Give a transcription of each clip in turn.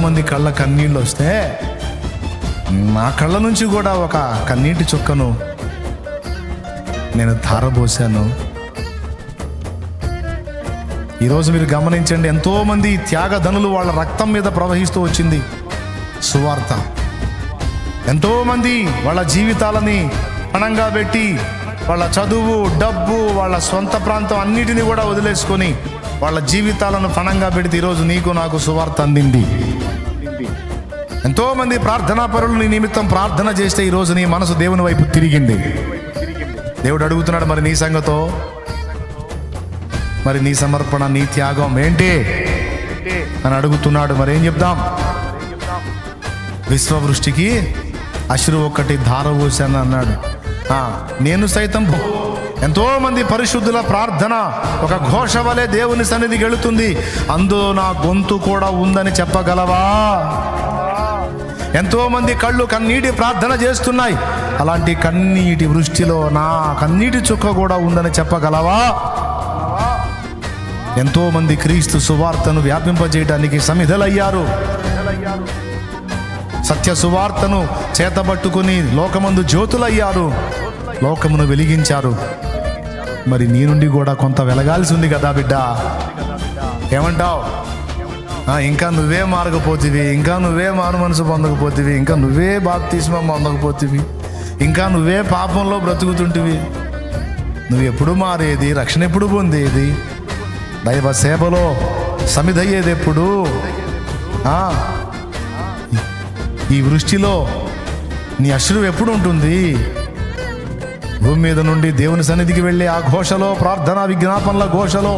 ఎంతోమంది కళ్ళ కన్నీళ్ళు వస్తే నా కళ్ళ నుంచి కూడా ఒక కన్నీటి చుక్కను నేను ధారపోసాను. ఈరోజు మీరు గమనించండి, ఎంతోమంది త్యాగధనులు వాళ్ళ రక్తం మీద ప్రవహిస్తూ వచ్చింది సువార్త. ఎంతోమంది వాళ్ళ జీవితాలని పణంగా పెట్టి వాళ్ళ చదువు, డబ్బు, వాళ్ళ సొంత ప్రాంతం అన్నిటినీ కూడా వదిలేసుకొని వాళ్ళ జీవితాలను పణంగా పెడితే ఈరోజు నీకు నాకు సువార్త అందింది. ఎంతోమంది ప్రార్థనా పరులు నీ నిమిత్తం ప్రార్థన చేస్తే ఈరోజు నీ మనసు దేవుని వైపు తిరిగింది. దేవుడు అడుగుతున్నాడు, మరి నీ సంగతో, మరి నీ సమర్పణ, నీ త్యాగం ఏంటి అని అడుగుతున్నాడు. మరి ఏం చెప్దాం? విశ్వవృష్టికి అశ్రు ఒక్కటి ధార పోసాను అన్నాడు. నేను సైతం ఎంతోమంది పరిశుద్ధుల ప్రార్థన ఒక ఘోష వలె దేవుని సన్నిధికి వెళుతుంది, అందులో నా గొంతు కూడా ఉందని చెప్పగలవా? ఎంతోమంది కళ్ళు కన్నీటి ప్రార్థన చేస్తున్నాయి, అలాంటి కన్నీటి వృష్టిలో నా కన్నీటి చుక్క కూడా ఉందని చెప్పగలవా? ఎంతోమంది క్రీస్తు సువార్తను వ్యాపింపజేయడానికి సమిధలయ్యారు. సత్య సువార్తను చేతబట్టుకుని లోకమందు జ్యోతులయ్యారు, లోకమును వెలిగించారు. మరి నీ నుండి కూడా కొంత వెలగాల్సి ఉంది కదా బిడ్డ. ఏమంటావు? ఇంకా నువ్వే మారకపోతివి, ఇంకా నువ్వే మారు మనసు పొందకపోతివి, ఇంకా నువ్వే బాప్తిస్మం పొందకపోతివి, ఇంకా నువ్వే పాపంలో బ్రతుకుతుంటివి. నువ్వు ఎప్పుడు మారేది? రక్షణ ఎప్పుడు పొందేది? దైవ సేవలో సమిధయ్యేది ఎప్పుడు? ఈ వృష్టిలో నీ అశ్రువు ఎప్పుడు ఉంటుంది? భూమి మీద నుండి దేవుని సన్నిధికి వెళ్ళే ఆ ఘోషలో, ప్రార్థనా విజ్ఞాపనల ఘోషలో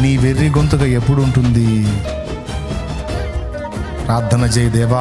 నీ వెర్రి గొంతుగా ఎప్పుడు ఉంటుంది? ప్రార్థన చేయి దేవా.